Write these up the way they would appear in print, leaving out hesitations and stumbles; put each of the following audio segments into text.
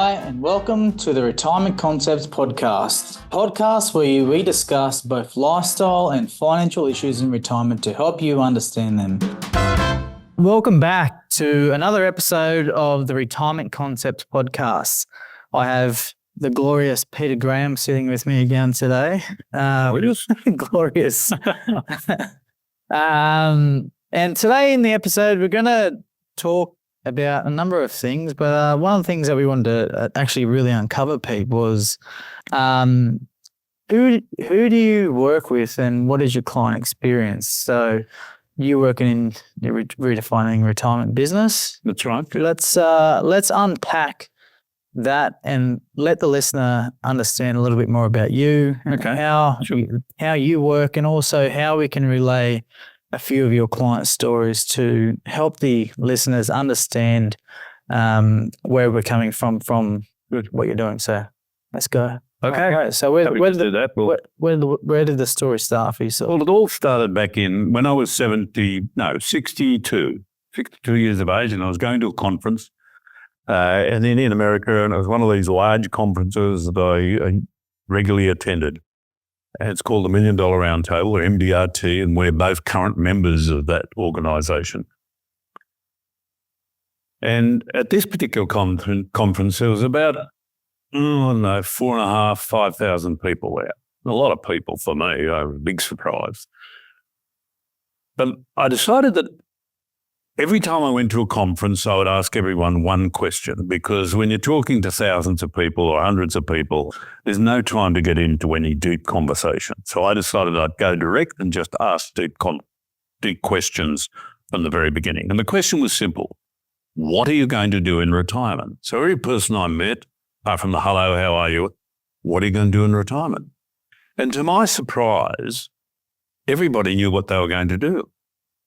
Hi, and welcome to the Retirement Concepts podcast where we discuss both lifestyle and financial issues in retirement to help you understand them. Welcome back to another episode of the Retirement Concepts podcast. I have the glorious Peter Graham sitting with me again today. Glorious. And today in the episode, we're going to talk about a number of things, but one of the things that we wanted to actually really uncover, Pete, was who do you work with and what is your client experience? So you're working in the redefining retirement business. That's right. Let's unpack that and let the listener understand a little bit more about you, Okay. how you work, and also how we can relay a few of your client stories to help the listeners understand where we're coming from what you're doing. So let's go. Okay. So where did the story start for you? Well, it all started back in when I was 62 years of age, and I was going to a conference and then in America, and it was one of these large conferences that I regularly attended. And it's called the Million Dollar Roundtable, or MDRT, and we're both current members of that organisation. And at this particular conference, there was about, 4,500, 5,000 people there. A lot of people for me, a big surprise. But I decided that every time I went to a conference, I would ask everyone one question, because when you're talking to thousands of people or hundreds of people, there's no time to get into any deep conversation. So I decided I'd go direct and just ask deep questions from the very beginning. And the question was simple. What are you going to do in retirement? So every person I met, apart from the hello, how are you? What are you going to do in retirement? And to my surprise, everybody knew what they were going to do.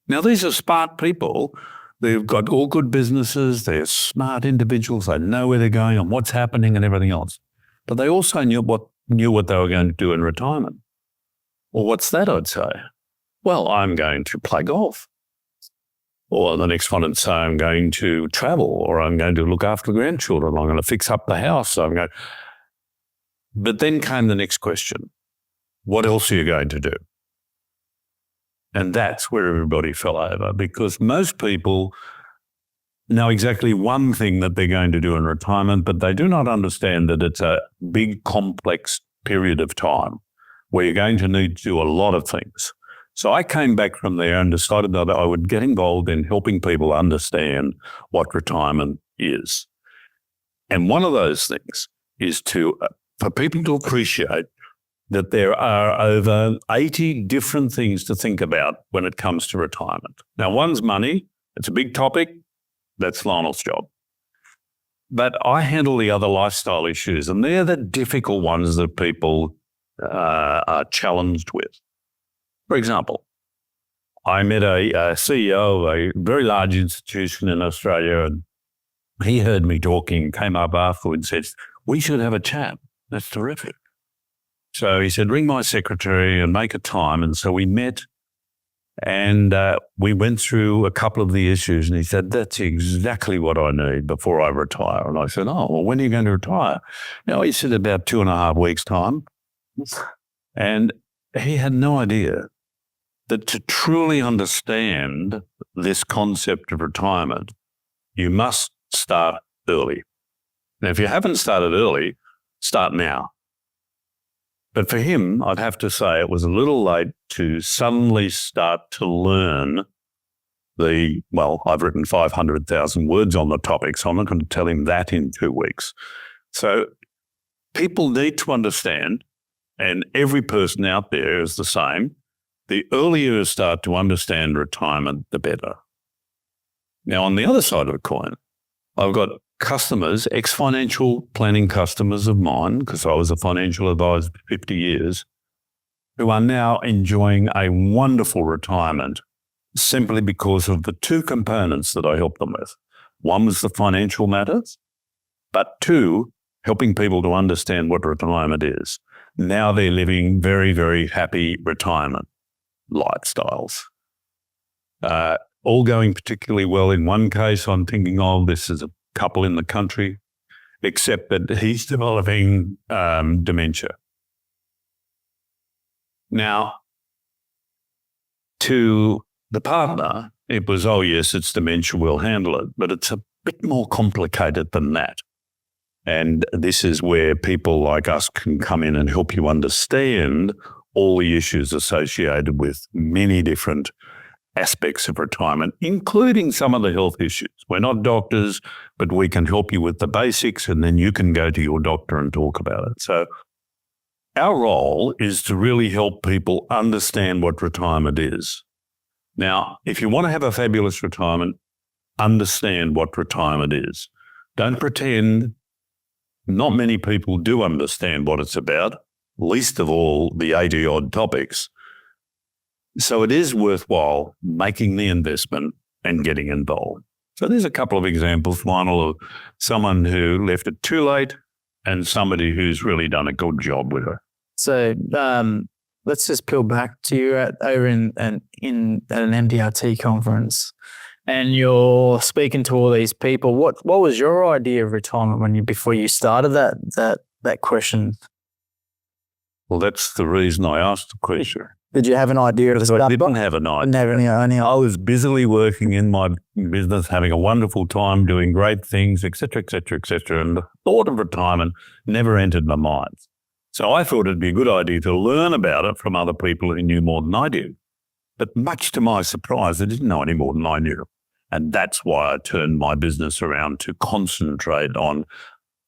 Now, these are smart people. They've got all good businesses. They're smart individuals. They know where they're going and what's happening and everything else. But they also knew what they were going to do in retirement. Well, what's that, I'd say? Well, I'm going to play golf. Or the next one would say, I'm going to travel, or I'm going to look after the grandchildren. I'm going to fix up the house. But then came the next question. What else are you going to do? And that's where everybody fell over, because most people know exactly one thing that they're going to do in retirement, but they do not understand that it's a big, complex period of time where you're going to need to do a lot of things. So I came back from there and decided that I would get involved in helping people understand what retirement is. And one of those things is for people to appreciate that there are over 80 different things to think about when it comes to retirement. Now, one's money. It's a big topic. That's Lionel's job. But I handle the other lifestyle issues, and they're the difficult ones that people are challenged with. For example, I met a CEO of a very large institution in Australia, and he heard me talking, came up afterwards and said, we should have a chat. That's terrific. So he said, ring my secretary and make a time. And so we met and we went through a couple of the issues. And he said, that's exactly what I need before I retire. And I said, oh, well, when are you going to retire? He said, about 2.5 weeks' time. And he had no idea that to truly understand this concept of retirement, you must start early. Now, if you haven't started early, start now. But for him, I'd have to say it was a little late to suddenly start to learn I've written 500,000 words on the topic, so I'm not going to tell him that in 2 weeks. So people need to understand, and every person out there is the same, the earlier you start to understand retirement, the better. Now, on the other side of the coin, I've got customers, ex-financial planning customers of mine, because I was a financial advisor for 50 years, who are now enjoying a wonderful retirement simply because of the two components that I helped them with. One was the financial matters, but two, helping people to understand what retirement is. Now they're living very, very happy retirement lifestyles. All going particularly well. In one case, I'm thinking, this is a couple in the country, except that he's developing dementia. Now, to the partner, it was, oh, yes, it's dementia, we'll handle it. But it's a bit more complicated than that. And this is where people like us can come in and help you understand all the issues associated with many different aspects of retirement, including some of the health issues. We're not doctors, but we can help you with the basics, and then you can go to your doctor and talk about it. So our role is to really help people understand what retirement is. Now, if you want to have a fabulous retirement, understand what retirement is. Don't pretend. Not many people do understand what it's about, least of all the 80-odd topics. So it is worthwhile making the investment and getting involved. So there's a couple of examples, Lionel, of someone who left it too late and somebody who's really done a good job with it. So let's just peel back to you over in an MDRT conference, and you're speaking to all these people. What was your idea of retirement before you started that question? Well, that's the reason I asked the question. Did you have an idea? I didn't have an idea. I was busily working in my business, having a wonderful time, doing great things, et cetera, and the thought of retirement never entered my mind. So I thought it'd be a good idea to learn about it from other people who knew more than I did. But much to my surprise, they didn't know any more than I knew. And that's why I turned my business around to concentrate on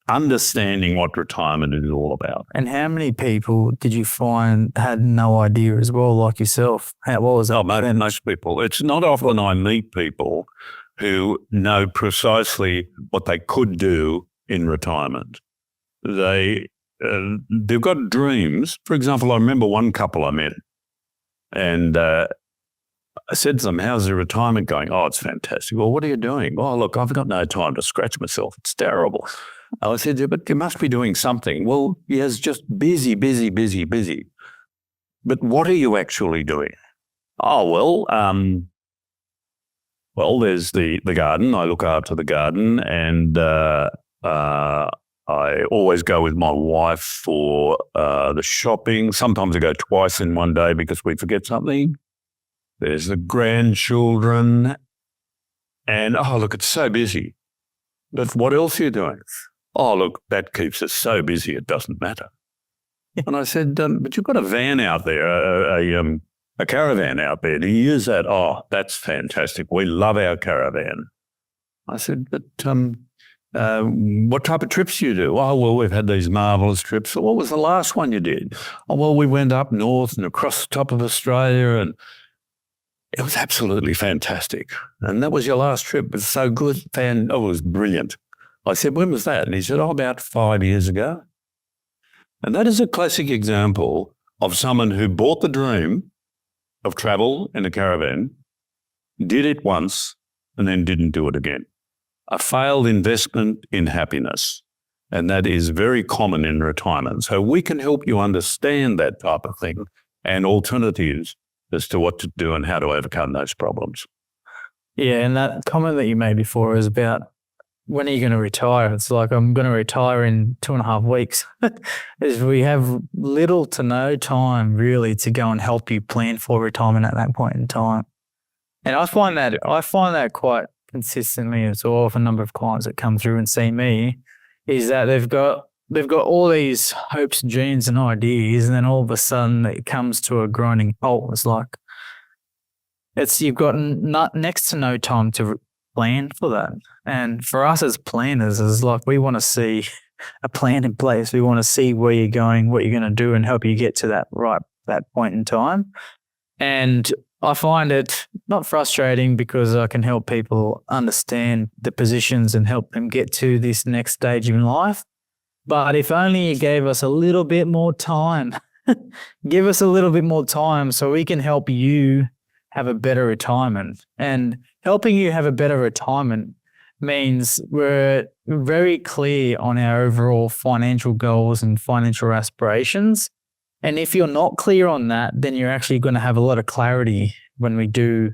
understanding what retirement is all about. And how many people did you find had no idea as well, like yourself? What was that? Most people. It's not often I meet people who know precisely what they could do in retirement. They've got dreams. For example, I remember one couple I met, and I said to them, how's the retirement going? Oh, it's fantastic. Well, what are you doing? Oh, look, I've got no time to scratch myself. It's terrible. I said, yeah, but you must be doing something. Well, yes, just busy. But what are you actually doing? Oh, well, there's the garden. I look after the garden, and I always go with my wife for the shopping. Sometimes I go twice in one day because we forget something. There's the grandchildren. And, oh, look, it's so busy. But what else are you doing? Oh, look, that keeps us so busy it doesn't matter. And I said, but you've got a van out there, a caravan out there. Do you use that? Oh, that's fantastic. We love our caravan. I said, but what type of trips do you do? Oh, well, we've had these marvellous trips. So what was the last one you did? Oh, well, we went up north and across the top of Australia, and it was absolutely fantastic. And that was your last trip. It was so good. It was brilliant. I said, when was that? And he said, about 5 years ago. And that is a classic example of someone who bought the dream of travel in a caravan, did it once, and then didn't do it again. A failed investment in happiness. And that is very common in retirement. So we can help you understand that type of thing and alternatives as to what to do and how to overcome those problems. Yeah, and that comment that you made before is about, when are you going to retire? It's like, I'm going to retire in 2.5 weeks. We have little to no time really to go and help you plan for retirement at that point in time. And I find that quite consistently as well with a number of clients that come through and see me, is that they've got all these hopes, dreams and ideas, and then all of a sudden it comes to a grinding halt. It's like, you've got next to no time to plan for that. And for us as planners, is like, we want to see a plan in place. We want to see where you're going, what you're going to do, and help you get to that point in time. And I find it not frustrating because I can help people understand the positions and help them get to this next stage in life. But if only you gave us a little bit more time, give us a little bit more time so we can help you have a better retirement. And helping you have a better retirement means we're very clear on our overall financial goals and financial aspirations. And if you're not clear on that, then you're actually going to have a lot of clarity when we do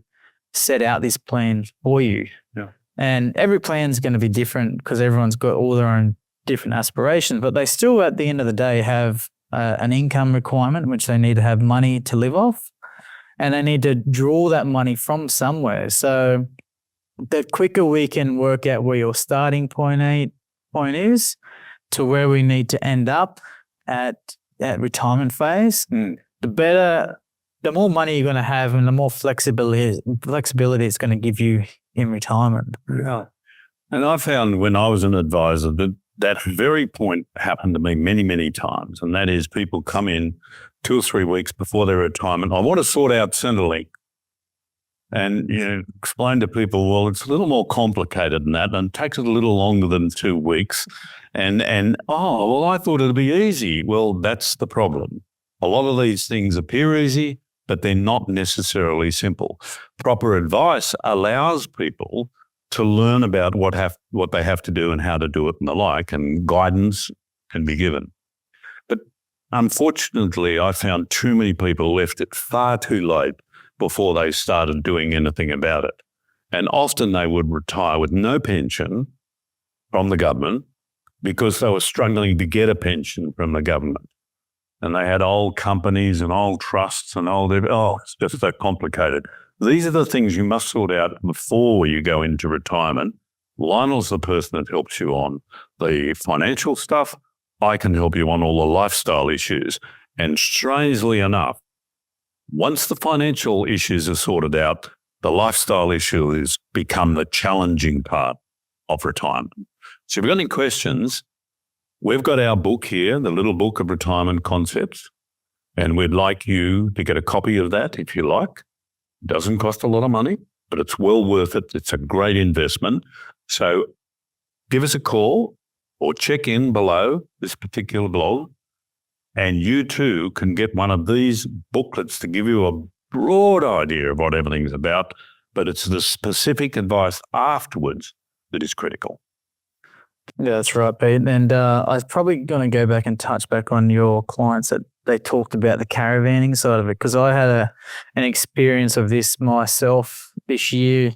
set out this plan for you. Yeah. And every plan is going to be different because everyone's got all their own different aspirations, but they still, at the end of the day, have an income requirement, which they need to have money to live off, and they need to draw that money from somewhere. So the quicker we can work out where your starting point is to where we need to end up at retirement phase, the better, the more money you're going to have and the more flexibility it's going to give you in retirement. Yeah. And I found when I was an advisor that very point happened to me many, many times. And that is people come in 2 or 3 weeks before their retirement. I want to sort out Centrelink. And explain to people, well, it's a little more complicated than that, and it takes a little longer than 2 weeks. And well, I thought it'd be easy. Well, that's the problem. A lot of these things appear easy, but they're not necessarily simple. Proper advice allows people to learn about what they have to do and how to do it and the like, and guidance can be given. But unfortunately, I found too many people left it far too late before they started doing anything about it. And often they would retire with no pension from the government because they were struggling to get a pension from the government. And they had old companies and old trusts and it's just so complicated. These are the things you must sort out before you go into retirement. Lionel's the person that helps you on the financial stuff. I can help you on all the lifestyle issues. And strangely enough, once the financial issues are sorted out, the lifestyle issue has become the challenging part of retirement. So if you've got any questions, we've got our book here, the little book of retirement concepts, and we'd like you to get a copy of that if you like. It doesn't cost a lot of money, but it's well worth it. It's a great investment. So give us a call or check in below this particular blog, and you too can get one of these booklets to give you a broad idea of what everything's about, but it's the specific advice afterwards that is critical. Yeah, that's right, Pete. And I was probably going to go back and touch back on your clients that they talked about the caravanning side of it, because I had an experience of this myself this year.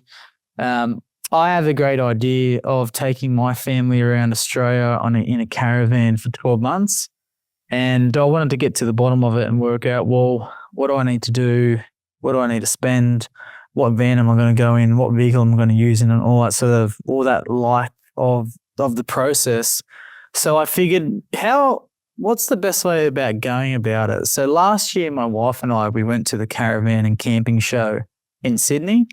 I have a great idea of taking my family around Australia in a caravan for 12 months. And I wanted to get to the bottom of it and work out, well, what do I need to do? What do I need to spend? What van am I going to go in? What vehicle am I going to use in? And all that life of the process. So I figured, what's the best way about going about it? So last year, my wife and I, we went to the caravan and camping show in Sydney.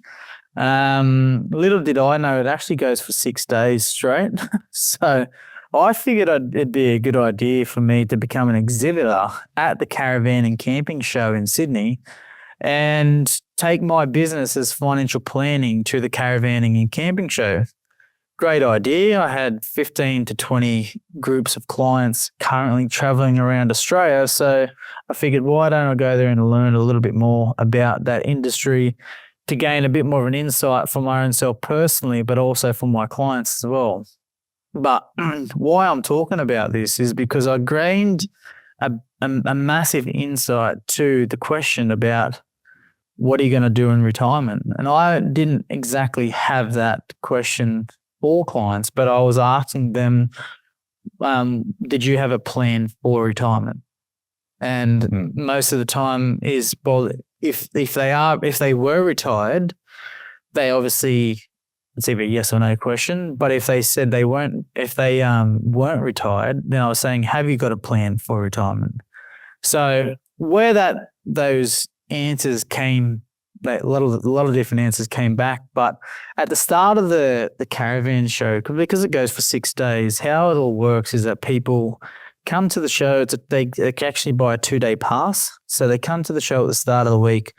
Little did I know it actually goes for 6 days straight. So I figured it'd be a good idea for me to become an exhibitor at the caravan and camping show in Sydney and take my business as financial planning to the caravanning and camping show. Great idea. I had 15 to 20 groups of clients currently traveling around Australia. So I figured, why don't I go there and learn a little bit more about that industry to gain a bit more of an insight for my own self personally, but also for my clients as well. But why I'm talking about this is because I gained a massive insight to the question about what are you going to do in retirement? And I didn't exactly have that question for clients, but I was asking them, did you have a plan for retirement? And most of the time is, well, if they were retired, they obviously, it's either a yes or no question. But if they said they weren't retired, then I was saying, have you got a plan for retirement? So where those answers came, a lot of different answers came back. But at the start of the caravan show, because it goes for 6 days, how it all works is that people come to the show. They can actually buy a 2-day pass. So they come to the show at the start of the week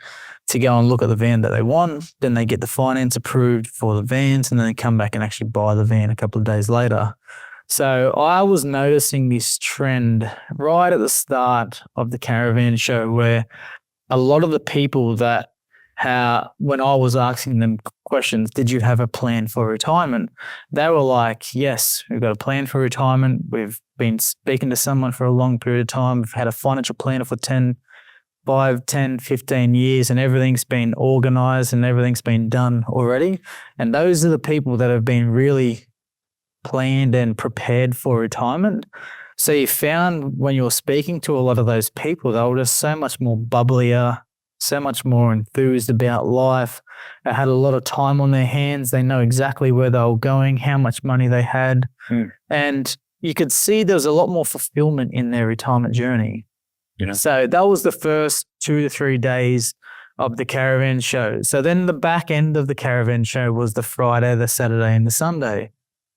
to go and look at the van that they want. Then they get the finance approved for the vans, and then they come back and actually buy the van a couple of days later. So I was noticing this trend right at the start of the caravan show where a lot of the people when I was asking them questions, did you have a plan for retirement? They were like, yes, we've got a plan for retirement. We've been speaking to someone for a long period of time. We've had a financial planner for 5, 10, 15 years, and everything's been organized and everything's been done already. And those are the people that have been really planned and prepared for retirement. So you found when you were speaking to a lot of those people, they were just so much more bubblier, so much more enthused about life. They had a lot of time on their hands. They know exactly where they were going, how much money they had. And you could see there was a lot more fulfillment in their retirement journey. Yeah. So that was the first 2 to 3 days of the caravan show. So then the back end of the caravan show was the Friday, the Saturday, and the Sunday.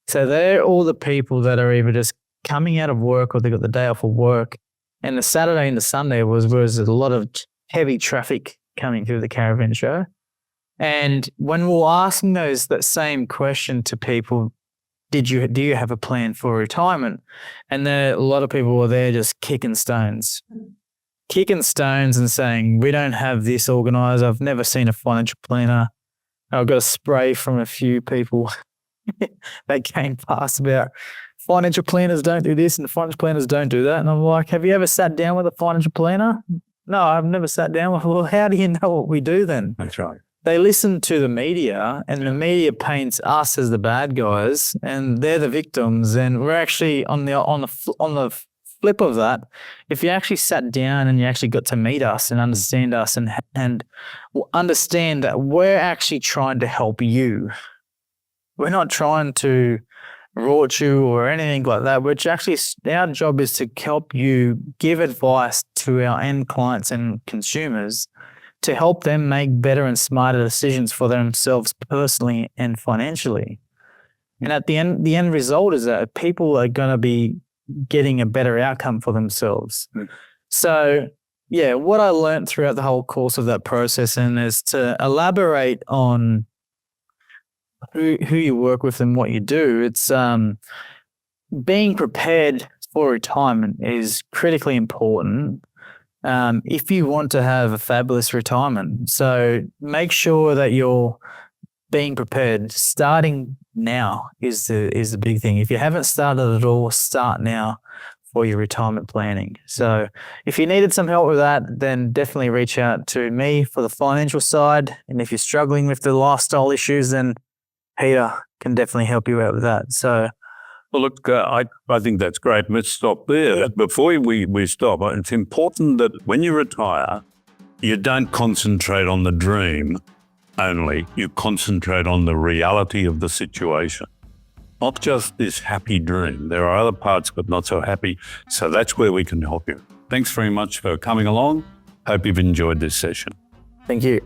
So they're all the people that are either just coming out of work or they got the day off of work. And the Saturday and the Sunday was a lot of heavy traffic coming through the caravan show. And when we were asking that same question to people, do you have a plan for retirement? And a lot of people were there just kicking stones and saying, we don't have this organized. I've never seen a financial planner. I've got a spray from a few people that came past about financial planners don't do this and financial planners don't do that. And I'm like, have you ever sat down with a financial planner? No, I've never sat down with. Well, how do you know what we do then? That's right. They listen to the media, and the media paints us as the bad guys, and they're the victims. And we're actually on the flip of that. If you actually sat down and you actually got to meet us and understand us, and understand that we're actually trying to help you. We're not trying to rort you or anything like that. Which actually, our job is to help you give advice to our end clients and consumers, to help them make better and smarter decisions for themselves personally and financially. And at the end result is that people are going to be getting a better outcome for themselves. So, yeah, what I learned throughout the whole course of that process and is to elaborate on who you work with and what you do. It's being prepared for retirement is critically important. If you want to have a fabulous retirement. So make sure that you're being prepared. Starting now is the big thing. If you haven't started at all, start now for your retirement planning. So if you needed some help with that, then definitely reach out to me for the financial side. And if you're struggling with the lifestyle issues, then Peter can definitely help you out with that. So, well, look, I think that's great. Let's stop there. Before we stop, it's important that when you retire, you don't concentrate on the dream only. You concentrate on the reality of the situation, not just this happy dream. There are other parts, but not so happy. So that's where we can help you. Thanks very much for coming along. Hope you've enjoyed this session. thank you.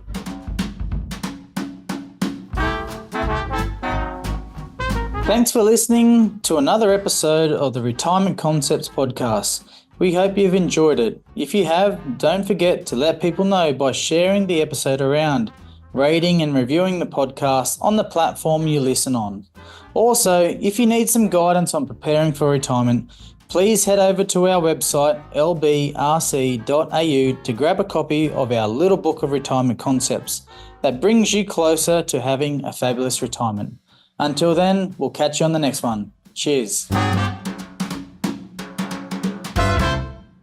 Thanks for listening to another episode of the Retirement Concepts podcast. We hope you've enjoyed it. If you have, don't forget to let people know by sharing the episode around, rating and reviewing the podcast on the platform you listen on. Also, if you need some guidance on preparing for retirement, please head over to our website lbrc.au to grab a copy of our little book of retirement concepts that brings you closer to having a fabulous retirement. Until then, we'll catch you on the next one. Cheers.